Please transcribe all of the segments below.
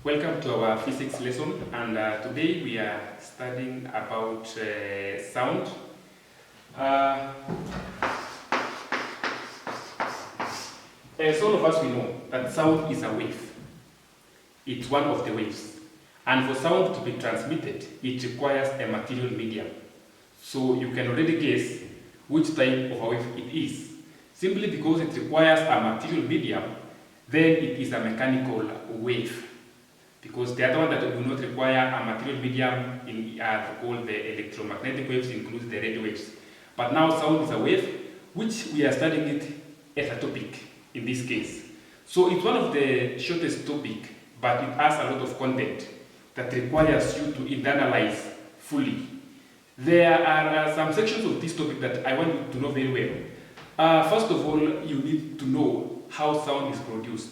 Welcome to our physics lesson, and today we are studying about sound. Uh, as all of us we know that sound is a wave. It's one of the waves. And for sound to be transmitted, it requires a material medium. So you can already guess which type of a wave it is. Simply because it requires a material medium, then it is a mechanical wave. Because the other one that will not require a material medium in called the electromagnetic waves includes the radio waves. But now sound is a wave, which we are studying it as a topic in this case. So it's one of the shortest topic, but it has a lot of content that requires you to internalize fully. There are some sections of this topic that I want you to know very well. First of all, you need to know how sound is produced.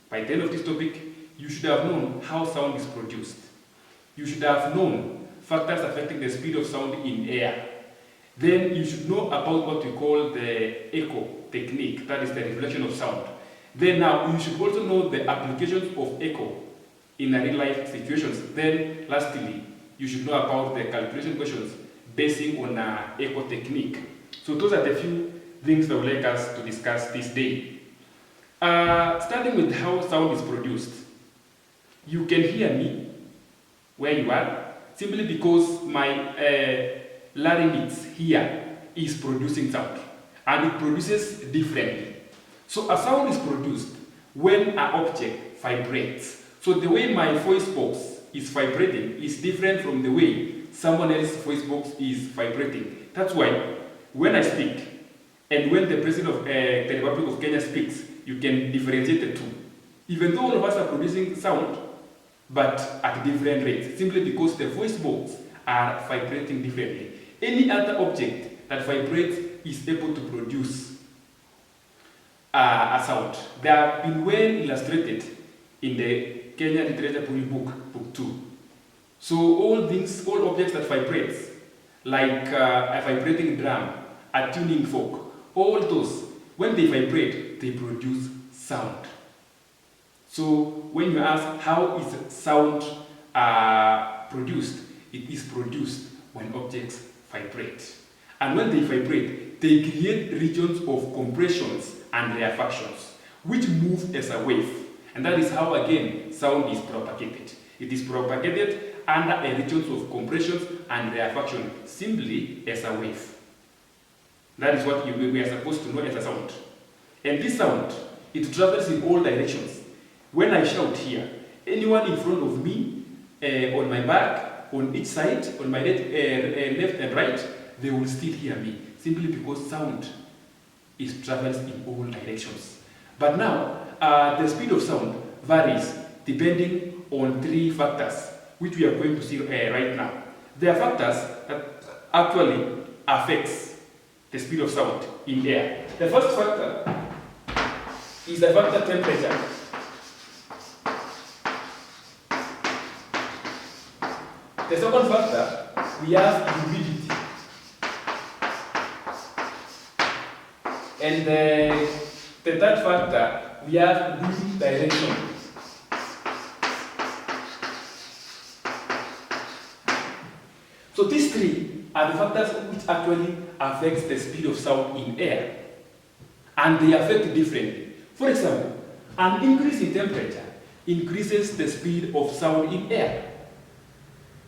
By the end of this topic, you should have known how sound is produced. You should have known factors affecting the speed of sound in air. Then you should know about what we call the echo technique, that is the reflection of sound. Then now you should also know the applications of echo in a real life situations. Then lastly, you should know about the calculation questions basing on echo technique. So those are the few things that I would like us to discuss this day. Starting with how sound is produced. You can hear me where you are simply because my larynx here is producing sound, and it produces differently. So a sound is produced when an object vibrates. So the way my voice box is vibrating is different from the way someone else's voice box is vibrating. That's why when I speak and when the President of the Republic of Kenya speaks, you can differentiate the two. Even though all of us are producing sound, but at different rates, simply because the voice box are vibrating differently. Any other object that vibrates is able to produce a sound. They have been well illustrated in the Kenya Literature Book 2. So all objects that vibrate, like a vibrating drum, a tuning fork, all those, when they vibrate, they produce sound. So when you ask how is sound produced, it is produced when objects vibrate. And when they vibrate, they create regions of compressions and rarefactions, which move as a wave. And that is how, again, sound is propagated. It is propagated under a regions of compressions and rarefaction, simply as a wave. That is what we are supposed to know as a sound. And this sound, it travels in all directions. When I shout here, anyone in front of me, on my back, on each side, on my left and right, they will still hear me, simply because sound travels in all directions. But now, the speed of sound varies depending on three factors, which we are going to see right now. There are factors that actually affects the speed of sound in air. The first factor is the factor temperature. The second factor, we have humidity. And the third factor, we have wind direction. So these three are the factors which actually affect the speed of sound in air. And they affect differently. For example, an increase in temperature increases the speed of sound in air.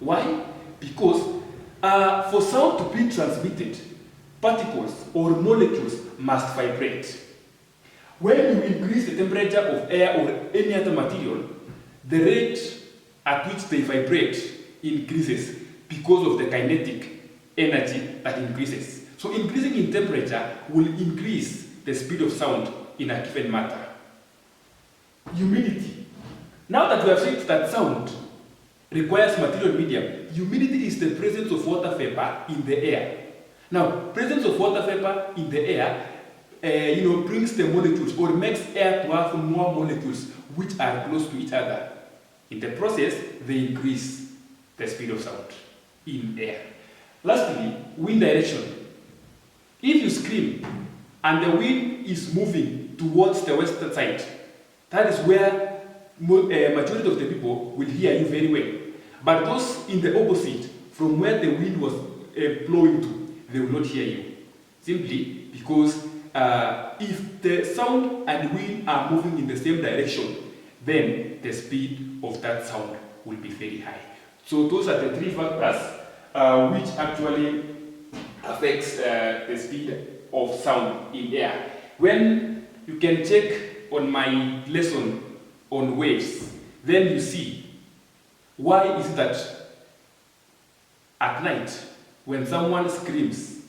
Why? Because for sound to be transmitted, particles or molecules must vibrate. When you increase the temperature of air or any other material, the rate at which they vibrate increases because of the kinetic energy that increases. So increasing in temperature will increase the speed of sound in a given matter. Humidity. Now that we have said that sound requires material medium, humidity is the presence of water vapor in the air. Now, presence of water vapor in the air brings the molecules or makes air to have more molecules which are close to each other. In the process, they increase the speed of sound in air. Lastly, wind direction. If you scream and the wind is moving towards the western side, that is where majority of the people will hear you very well. But those in the opposite, from where the wind was blowing to, they will not hear you. Simply because if the sound and wind are moving in the same direction, then the speed of that sound will be very high. So those are the three factors which actually affects the speed of sound in air. When you can check on my lesson on waves, then you see why is it that at night when someone screams,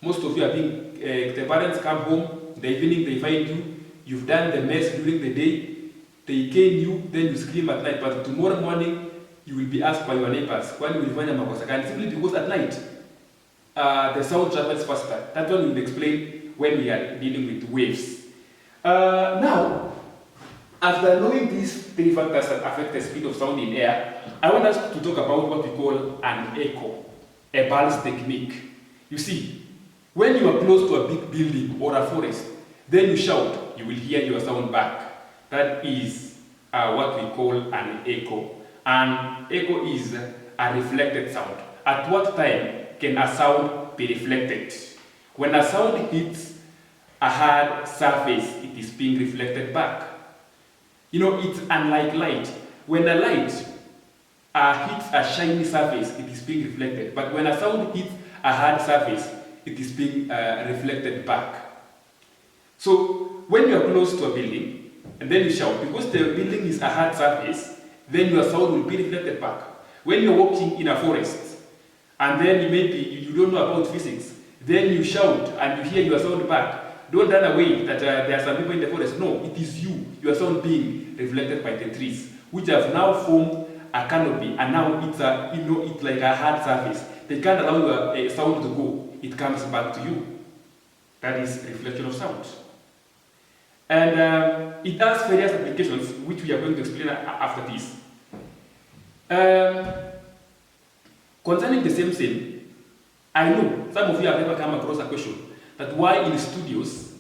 most of you are being, the parents come home, in the evening they find you, you've done the mess during the day, they cane you, then you scream at night, but tomorrow morning you will be asked by your neighbors, when will you find a makosa gani? Simply because at night the sound travels faster. That one will explain when we are dealing with waves. Now, after knowing these three factors that affect the speed of sound in air, I want us to talk about what we call an echo, a pulse technique. You see, when you are close to a big building or a forest, then you shout, you will hear your sound back. That is what we call an echo. An echo is a reflected sound. At what time can a sound be reflected? When a sound hits a hard surface, it is being reflected back. You know, it's unlike light. When a light hits a shiny surface, it is being reflected. But when a sound hits a hard surface, it is being reflected back. So when you are close to a building, and then you shout, because the building is a hard surface, then your sound will be reflected back. When you're walking in a forest, and then maybe you don't know about physics, then you shout and you hear your sound back. Don't run away that there are some people in the forest. No, it is you, your sound being reflected by the trees, which have now formed a canopy, and now it's it's like a hard surface. They can't allow your sound to go. It comes back to you. That is reflection of sound. And it has various applications, which we are going to explain after this. Concerning the same thing, I know some of you have never come across a question that why in studios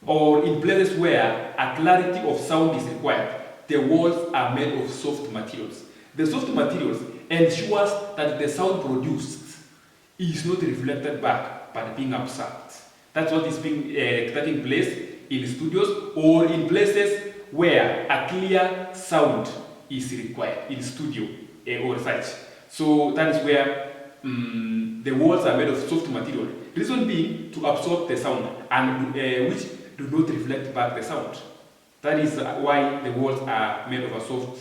or in places where a clarity of sound is required, the walls are made of soft materials. The soft materials ensures that the sound produced is not reflected back but being absorbed. That's what is being taking place in studios or in places where a clear sound is required in studio or such. So that is where the walls are made of soft material. Reason being to absorb the sound and which do not reflect back the sound. That is why the walls are made of a soft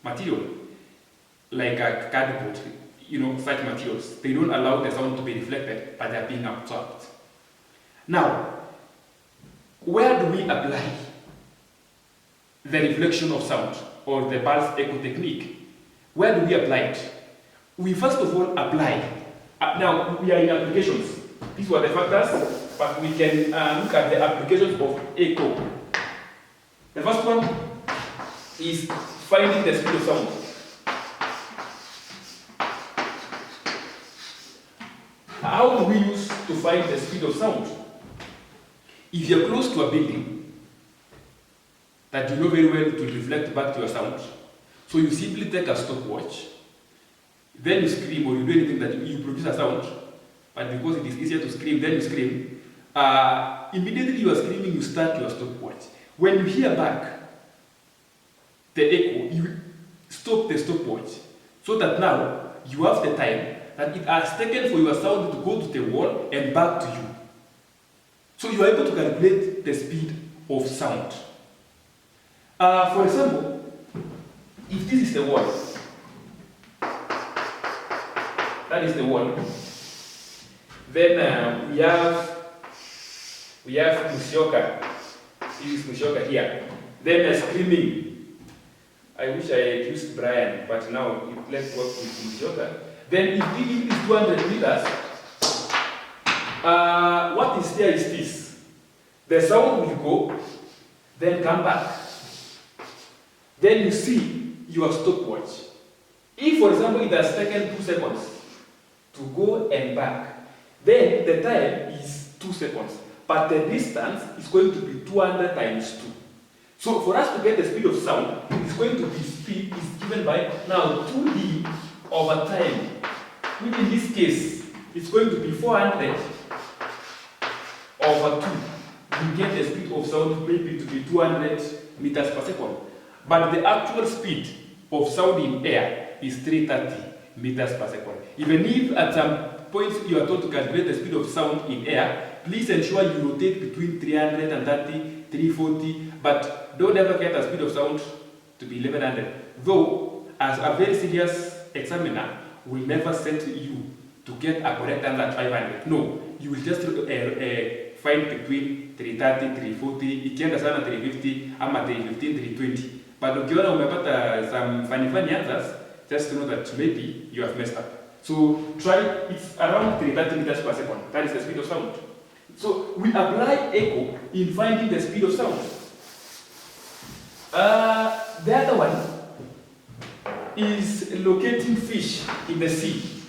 material, like a cardboard, such materials. They don't allow the sound to be reflected, but they are being absorbed. Now, where do we apply the reflection of sound or the pulse echo technique? Where do we apply it? We first of all apply. Now, we are in applications. These were the factors, but we can look at the applications of echo. The first one is finding the speed of sound. How do we use to find the speed of sound? If you're close to a building that you know very well to reflect back to your sound, so you simply take a stopwatch, then you scream or you do anything that you produce a sound, but because it is easier to scream, then you scream. Immediately you are screaming, you start your stopwatch. When you hear back the echo, you stop the stopwatch so that now you have the time that it has taken for your sound to go to the wall and back to you. So you are able to calculate the speed of sound. For example, if this is the wall, that is the wall, then we have Musyoka. This is Musyoka here. Then screaming. I wish I had used Brian, but now let's work with Musyoka. Then if we give this 200 meters, what is there is this. The sound will go, then come back. Then you see your stopwatch. If, for example, it has taken 2 seconds to go and back, then the time is 2 seconds. But the distance is going to be 200 times 2. So for us to get the speed of sound, it's going to be speed is given by now 2d over time, which in this case is going to be 400 over 2. We get the speed of sound maybe to be 200 meters per second. But the actual speed of sound in air is 330 meters per second. Even if at some points you are told to calculate the speed of sound in air, please ensure you rotate between 330, 340, but don't ever get the speed of sound to be 1100. Though, as a very serious examiner, will never set you to get a correct answer at 500. No, you will just find between 330, 340, ikienda sana 350, ama 315, 320. But ukiona umepata some funny answers, just know that maybe you have messed up. So try, it's around 330 meters per second. That is the speed of sound. So we apply echo in finding the speed of sound. The other one is locating fish in the sea.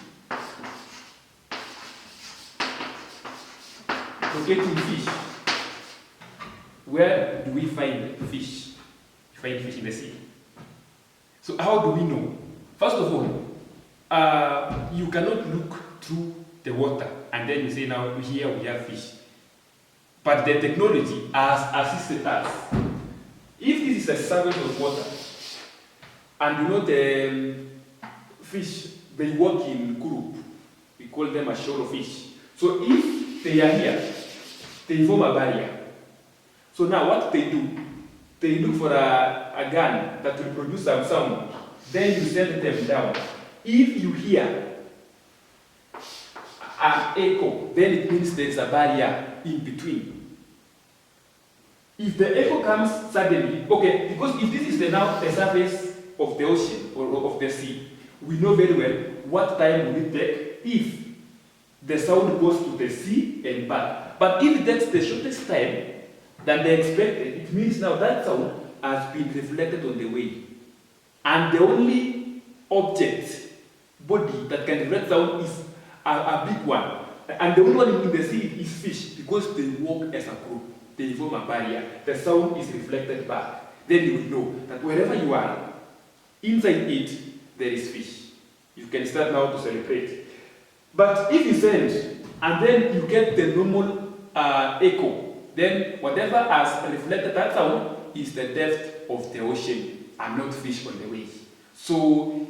Locating fish. Where do we find fish? We find fish in the sea. So how do we know? First of all, you cannot look through the water and then you say now here we have fish. But the technology has assisted us. If this is a surface of water, and you know the fish, they walk in group, we call them a shoal of fish. So if they are here, they form a barrier. So now what they do, they look for a gun that will produce some sound. Then you send them down. If you hear an echo, then it means there is a barrier in between. If the echo comes suddenly, okay, because if this is now the surface of the ocean or of the sea, we know very well what time will it take if the sound goes to the sea and back. But if it takes the shortest time than they expected, it means now that sound has been reflected on the way. And the only object, body that can reflect sound is a big one. And the only one in the sea is fish because they walk as a group. They form a barrier. The sound is reflected back. Then you will know that wherever you are, inside it, there is fish. You can start now to celebrate. But if you send, and then you get the normal echo, then whatever has reflected that sound is the depth of the ocean and not fish on the way. So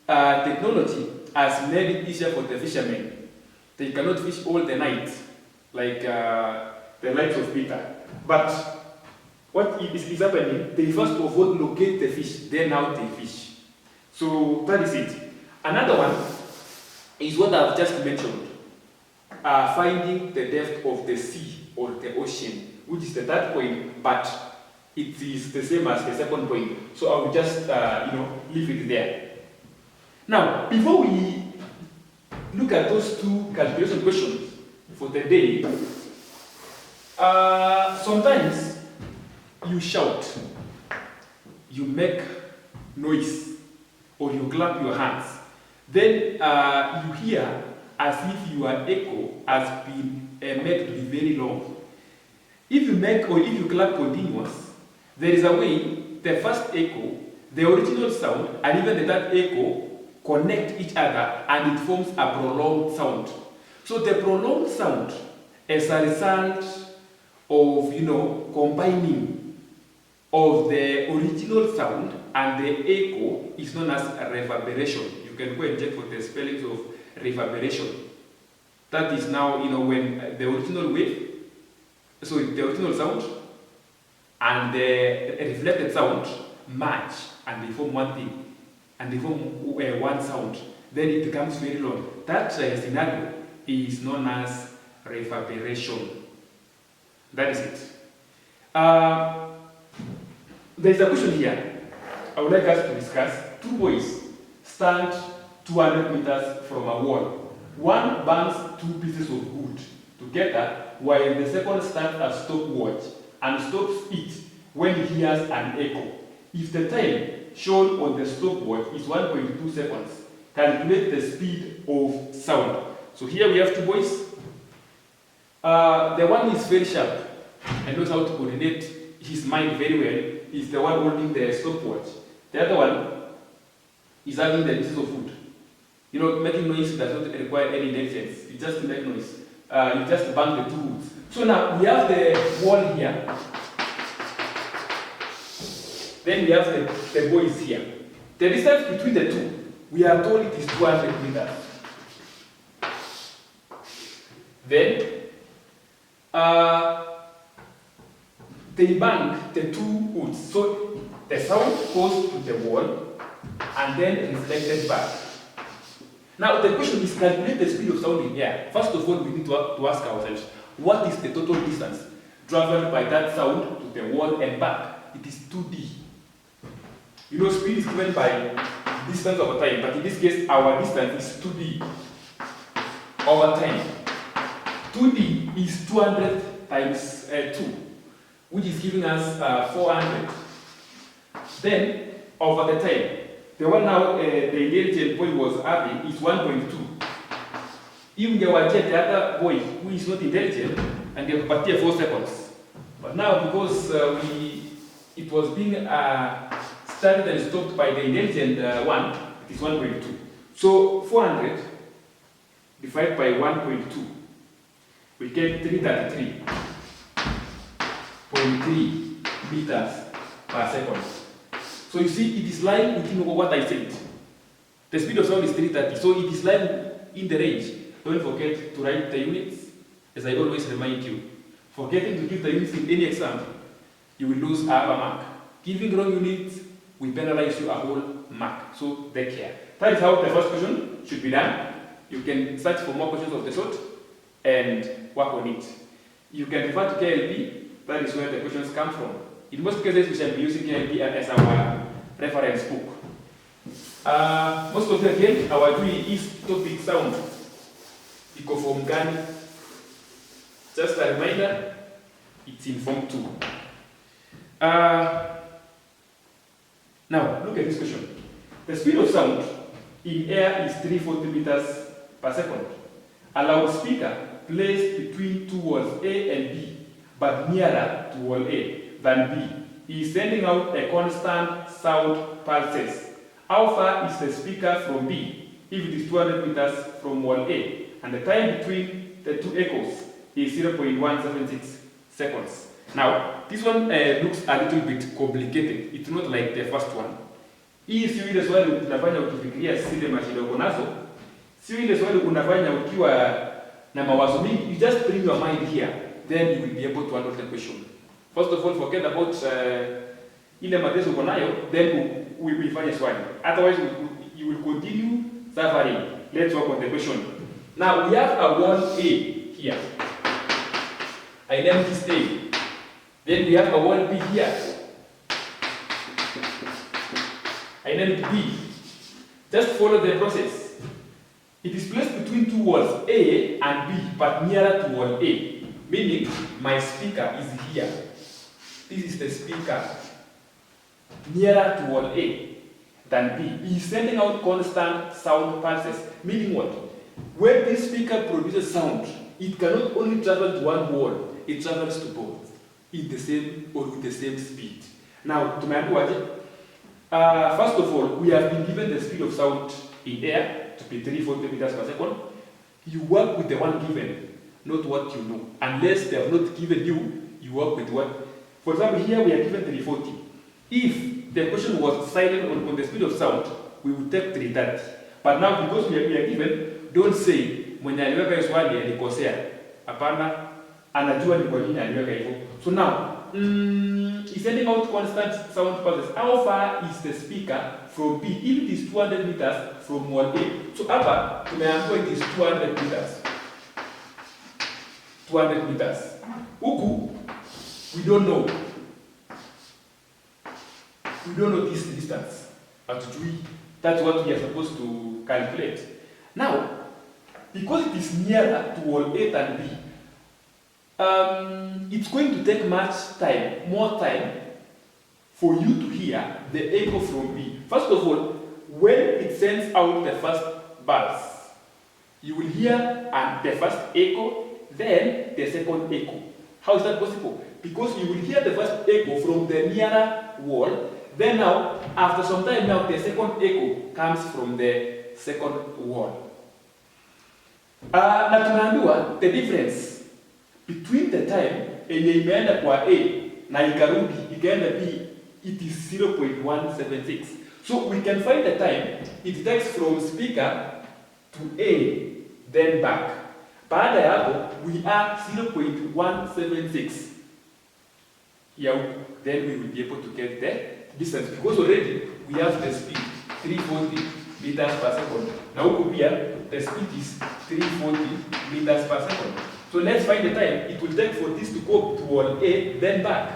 technology has made it easier for the fishermen. They cannot fish all the night, like the likes of Peter. But what is happening, they first of all locate the fish, then now they fish. So that is it. Another one is what I've just mentioned, finding the depth of the sea or the ocean, which is the third point, but it is the same as the second point. So I will just leave it there. Now, before we look at those two calculation questions for the day, sometimes you shout, you make noise, or you clap your hands. Then you hear as if your echo has been made to be very long. If you make or if you clap continuous, there is a way the first echo, the original sound, and even the third echo connect each other and it forms a prolonged sound. So the prolonged sound is a result of combining of the original sound and the echo is known as reverberation. You can go and check for the spellings of reverberation. That is now when the original wave, so the original sound and the reflected sound match and they form one thing and they form one sound. Then it becomes very long. That scenario is known as reverberation. That is it. There is a question here I would like us to discuss. Two boys stand 200 meters from a wall. One bangs two pieces of wood together while the second stands a stopwatch and stops it when he hears an echo. If the time shown on the stopwatch is 1.2 seconds, calculate the speed of sound. So here we have two boys. The one is very sharp and knows how to coordinate his mind very well. is the one holding the stopwatch. The other one is having the pieces of wood. You know, making noise does not require any intelligence. You just make noise. You just bang the two woods. So now we have the wall here. Then we have the boys here. The distance between the two, we are told it is 200 meters. Then they bang the two woods. So the sound goes to the wall and then reflected back. Now the question is, calculate the speed of sound in air. First of all, we need to ask ourselves, what is the total distance traveled by that sound to the wall and back? It is 2d. You know, speed is given by distance over time, but in this case, our distance is 2d over time. 2d is 200 times 2, which is giving us 400. Then, over the time, the one now the intelligent boy was having is 1.2. Even the other boy who is not intelligent, and they have 4 seconds. But now, because it was being started and stopped by the intelligent one, it is 1.2. So 400 divided by 1.2, we get 333.3 meters per second. So you see, it is lying within what I said. The speed of sound is 330, so it is lying in the range. Don't forget to write the units, as I always remind you. Forgetting to give the units in any exam, you will lose half a mark. Giving wrong units will penalize you a whole mark, so take care. That is how the first question should be done. You can search for more questions of the sort and work on it. You can refer to KLB, that is where the questions come from. In most cases, we shall be using KLB as our reference book. Most of the again, our GUI is topic sound. Iko form gani? Just a reminder, it's in form 2. Now, look at this question. The speed of sound in air is 340 meters per second. A loudspeaker placed between two walls A and B, but nearer to wall A than B, is sending out a constant sound pulses. How far is the speaker from B if it is 200 meters from wall A? And the time between the two echoes is 0.176 seconds. Now, this one looks a little bit complicated. It's not like the first one. Hii sio ile swali unafanya ukifikiria zile mashida uko nazo. Sio ile swali unafanya ukiwa na mawazo mingi. You just bring your mind here, then you will be able to handle the question. First of all, forget about ile mateso uko nayo, then we will find a swali. Otherwise, you will continue suffering. Let's work on the question. Now, we have a wall A here. I name this A. Then we have a wall B here. I name it B. Just follow the process. It is placed between two walls, A and B, but nearer to wall A. Meaning, my speaker is here. This is the speaker. Nearer to wall A than B. He is sending out constant sound pulses. Meaning what? When this speaker produces sound, it cannot only travel to one wall, it travels to both in the same or with the same speed. Now, tumeambiwaje? First of all, we have been given the speed of sound in air to be 340 meters per second. You work with the one given, not what you know. Unless they have not given you, you work with what. For example, here we are given 340. If the question was silent on the speed of sound, we would take 330. But now, because we are given, don't say, mwenye aliweka hiyo swali alikosea. Hapana, anajua ni kwa nini aliweka hivyo. So now, he's sending out constant sound pulses. How far is the speaker from B? If it is 200 meters from wall A. So hapa, tumeambiwa it is 200 meters. 200 meters. Huku, we don't know. We don't know this distance. That's what we are supposed to calculate. Now, because it is nearer to wall A than B, it's going to take more time for you to hear the echo from B. First of all, when it sends out the first pulse, you will hear the first echo, then the second echo. How is that possible? Because you will hear the first echo from the nearer wall, then now, after some time now, the second echo comes from the second wall. Na tunaambiwa the difference between the time yenye imeenda kwa A na ikarudi ikaenda B, it is 0.176. So we can find the time it takes from speaker to A then back. Baada ya hapo we are 0.176 here, then we will be able to get the distance because already we have the speed 340 meters per second. Now pia the speed is 340 meters per second. So let's find the time it will take for this to go to wall A then back.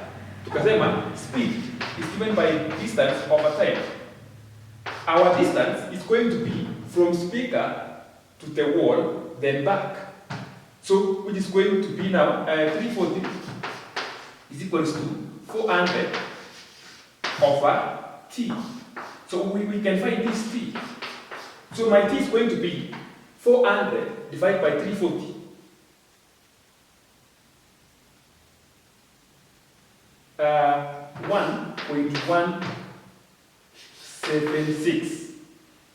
Tukasema speed is given by distance over time. Our distance is going to be from speaker to the wall then back. So which is going to be now 340 is equals to 400 over t. So we can find this t. So my t is going to be 400 divided by 340. 1.176.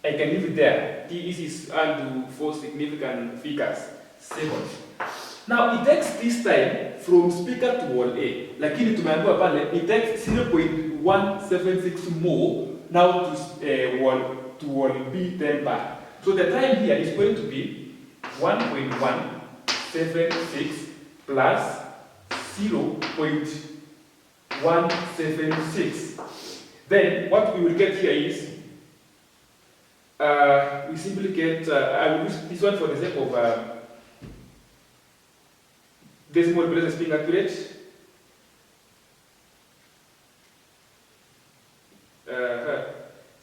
I can leave it there. This is under 4 significant figures. Seconds. Now it takes this time from speaker to wall A. Lakini tumeambiwa pale it takes 0.176 more now to wall B then back. So the time here is going to be 1.176 plus 0.176. Then what we will get here is we simply get I will use this one for the sake of decimal places being accurate.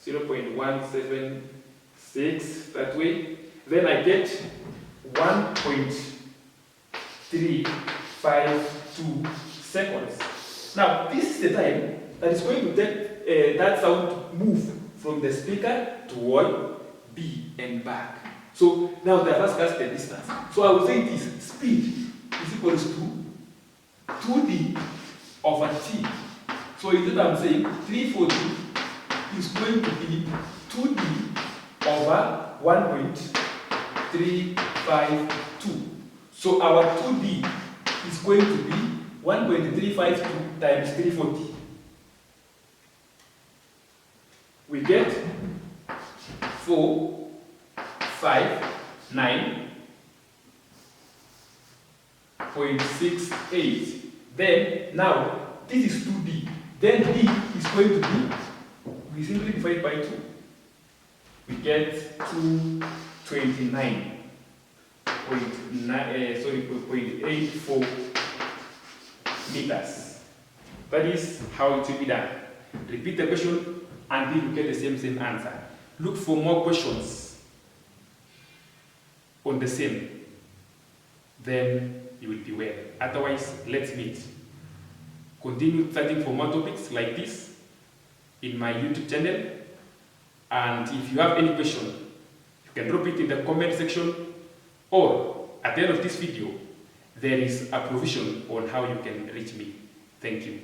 0.176 that way. Then I get 1.352 seconds. Now this is the time that is going to take that sound to move from the speaker to wall B and back. So now the first cast the distance. So I will say this speed is equals to 2d over t. So instead I'm saying 340 is going to be 2d over 1.352. So our 2d is going to be 1.352 times 340. We get 459.68. Then now this is 2d. Then d is going to be, we simply divide by 2. We get 229.84 meters. That is how it will be done. Repeat the question until you get the same answer. Look for more questions on the same. Then you will be well. Otherwise, let's meet. Continue searching for more topics like this in my YouTube channel. And if you have any question, you can drop it in the comment section, or at the end of this video, there is a provision on how you can reach me. Thank you.